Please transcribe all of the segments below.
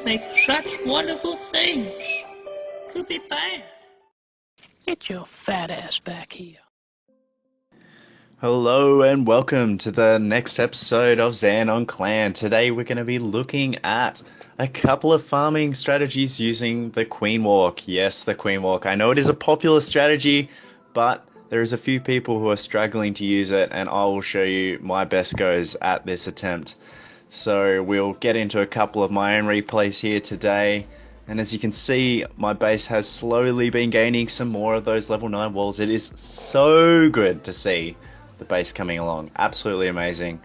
make such wonderful things. Could be bad. Get your fat ass back here. Hello and welcome to the next episode of Xanon Clan. Today we're going to be looking at a couple of farming strategies using the Queen Walk. Yes, the Queen Walk. I know it is a popular strategy, but there is a few people who are struggling to use it, and I will show you my best goes at this attempt. So we'll get into a couple of my own replays here today. And as you can see, my base has slowly been gaining some more of those level 9 walls. It is so good to see the base coming along. Absolutely amazing.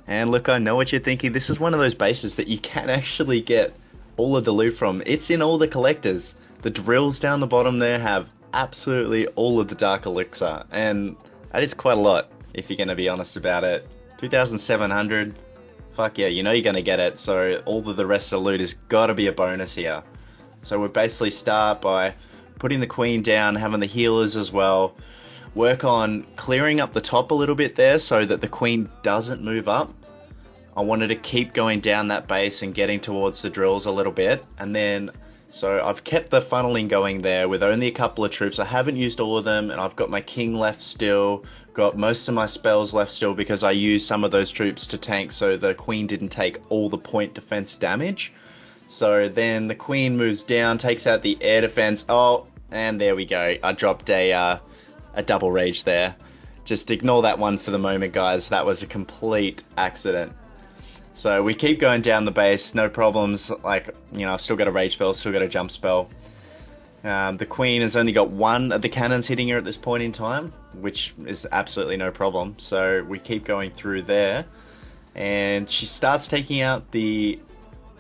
And look, I know what you're thinking. This is one of those bases that you can actually get all of the loot from. It's in all the collectors. The drills down the bottom there have absolutely all of the dark elixir. And that is quite a lot, if you're going to be honest about it. 2,700. Fuck yeah, you know you're going to get it, so all of the rest of the loot has got to be a bonus here. So we basically start by putting the queen down, having the healers as well. Work on clearing up the top a little bit there so that the queen doesn't move up. I wanted to keep going down that base and getting towards the drills a little bit. And then, so I've kept the funneling going there with only a couple of troops. I haven't used all of them, and I've got my king left still. Got most of my spells left still because I used some of those troops to tank so the queen didn't take all the point defense damage. So then the queen moves down, takes out the air defense. Oh, and there we go. I dropped a double rage there. Just ignore that one for the moment, guys. That was a complete accident. So we keep going down the base, no problems. Like, you know, I've still got a rage spell, still got a jump spell. The queen has only got one of the cannons hitting her at this point in time, which is absolutely no problem. So we keep going through there, and she starts taking out the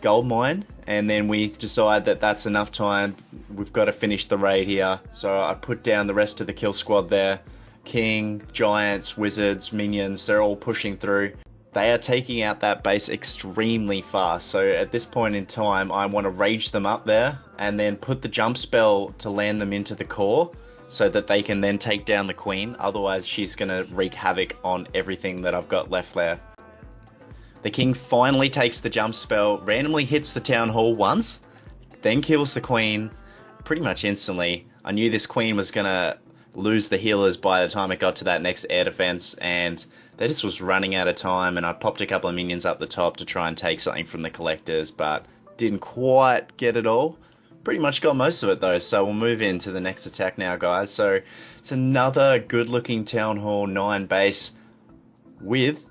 gold mine, and then we decide that that's enough time. We've got to finish the raid here. So I put down the rest of the kill squad there. King, giants, wizards, minions, they're all pushing through. They are taking out that base extremely fast. So at this point in time, I want to rage them up there and then put the jump spell to land them into the core so that they can then take down the queen. Otherwise, she's going to wreak havoc on everything that I've got left there. The king finally takes the jump spell, randomly hits the town hall once, then kills the queen pretty much instantly. I knew this queen was going to lose the healers by the time it got to that next air defense, and they just was running out of time, and I popped a couple of minions up the top to try and take something from the collectors, but didn't quite get it all. Pretty much got most of it though, so we'll move into the next attack now, guys. So it's another good looking Town Hall 9 base with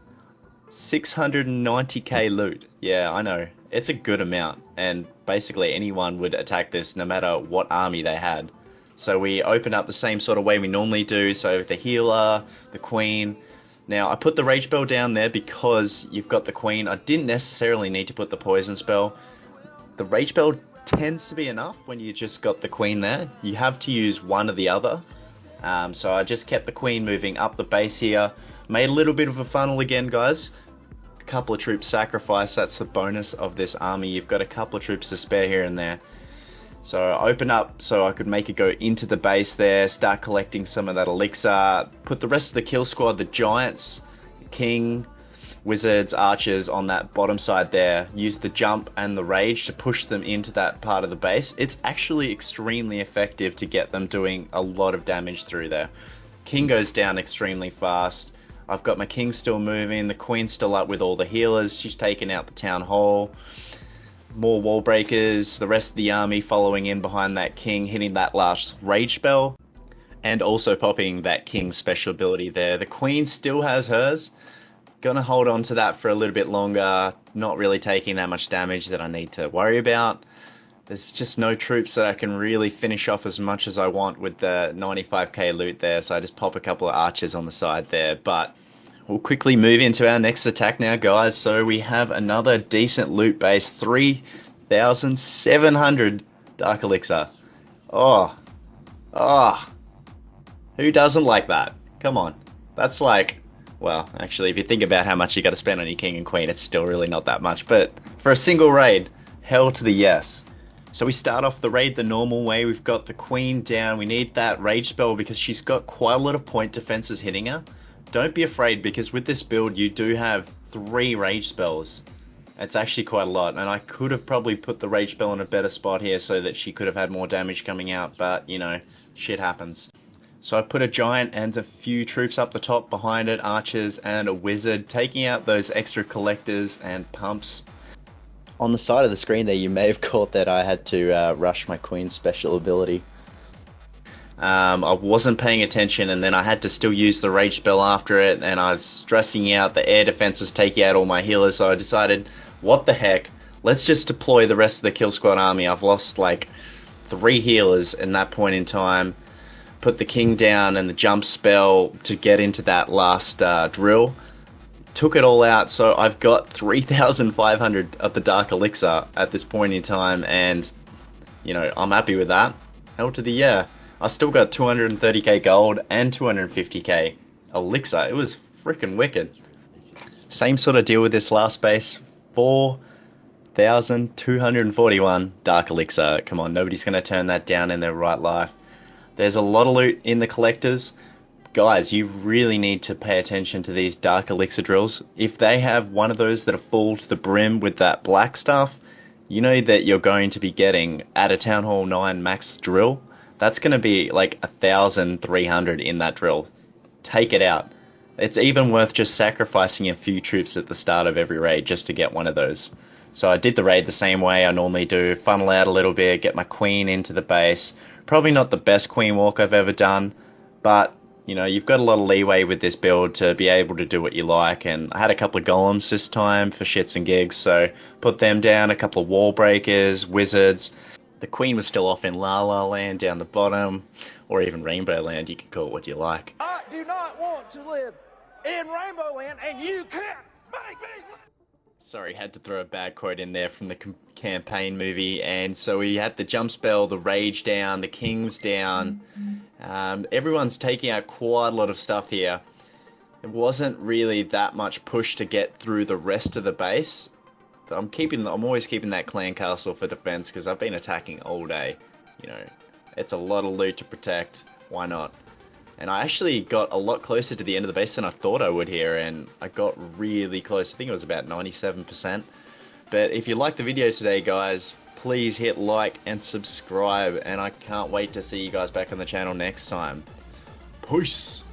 690k loot. Yeah, I know, it's a good amount, and basically anyone would attack this no matter what army they had. So we open up the same sort of way we normally do, so the healer, the queen. Now I put the rage spell down there because you've got the queen. I didn't necessarily need to put the poison spell. The rage spell tends to be enough when you just got the queen there. You have to use one or the other. So I just kept the queen moving up the base here. Made a little bit of a funnel again, guys. A couple of troops sacrificed. That's the bonus of this army. You've got a couple of troops to spare here and there. So I open up so I could make it go into the base there, start collecting some of that elixir, put the rest of the kill squad, the giants, king, wizards, archers on that bottom side there, use the jump and the rage to push them into that part of the base. It's actually extremely effective to get them doing a lot of damage through there. King goes down extremely fast. I've got my king still moving, the queen's still up with all the healers, she's taken out the town hall. More wall breakers, the rest of the army following in behind that king, hitting that last rage spell, and also popping that king's special ability there. The queen still has hers. Gonna hold on to that for a little bit longer, not really taking that much damage that I need to worry about. There's just no troops that I can really finish off as much as I want with the 95k loot there, so I just pop a couple of archers on the side there, but we'll quickly move into our next attack now, guys. So we have another decent loot base, 3,700 dark elixir. Oh, who doesn't like that? Come on, that's like, well, actually, if you think about how much you got to spend on your king and queen, it's still really not that much. But for a single raid, hell to the yes. So we start off the raid the normal way. We've got the queen down. We need that rage spell because she's got quite a lot of point defenses hitting her. Don't be afraid, because with this build you do have 3 rage spells. It's actually quite a lot, and I could have probably put the rage spell in a better spot here so that she could have had more damage coming out, but, you know, shit happens. So I put a giant and a few troops up the top behind it, archers and a wizard, taking out those extra collectors and pumps. On the side of the screen there, you may have caught that I had to rush my queen's special ability. I wasn't paying attention, and then I had to still use the rage spell after it, and I was stressing out. The air defense was taking out all my healers, so I decided, what the heck, let's just deploy the rest of the kill squad army. I've lost like 3 healers in that point in time. Put the king down and the jump spell to get into that last drill. Took it all out, so I've got 3,500 of the dark elixir at this point in time, and you know, I'm happy with that. Hell to the yeah. I still got 230k gold and 250k elixir. It was freaking wicked. Same sort of deal with this last base. 4,241 dark elixir. Come on, nobody's going to turn that down in their right life. There's a lot of loot in the collectors. Guys, you really need to pay attention to these dark elixir drills. If they have one of those that are full to the brim with that black stuff, you know that you're going to be getting, at a Town Hall 9 max drill, that's going to be like 1,300 in that drill. Take it out. It's even worth just sacrificing a few troops at the start of every raid just to get one of those. So I did the raid the same way I normally do. Funnel out a little bit, get my queen into the base. Probably not the best queen walk I've ever done, but you know, you've got a lot of leeway with this build to be able to do what you like. And I had a couple of golems this time for shits and gigs, so put them down, a couple of wall breakers, wizards. The queen was still off in La La Land down the bottom, or even Rainbow Land, you can call it what you like. I do not want to live in Rainbow Land, and you can't make me. Sorry, had to throw a bad quote in there from the campaign movie. And so we had the jump spell, the rage down, the king's down. Everyone's taking out quite a lot of stuff here. It wasn't really that much push to get through the rest of the base. I'm always keeping that clan castle for defense because I've been attacking all day. You know, it's a lot of loot to protect. Why not? And I actually got a lot closer to the end of the base than I thought I would here, and I got really close. I think it was about 97%. But if you liked the video today, guys, please hit like and subscribe, and I can't wait to see you guys back on the channel next time. Peace!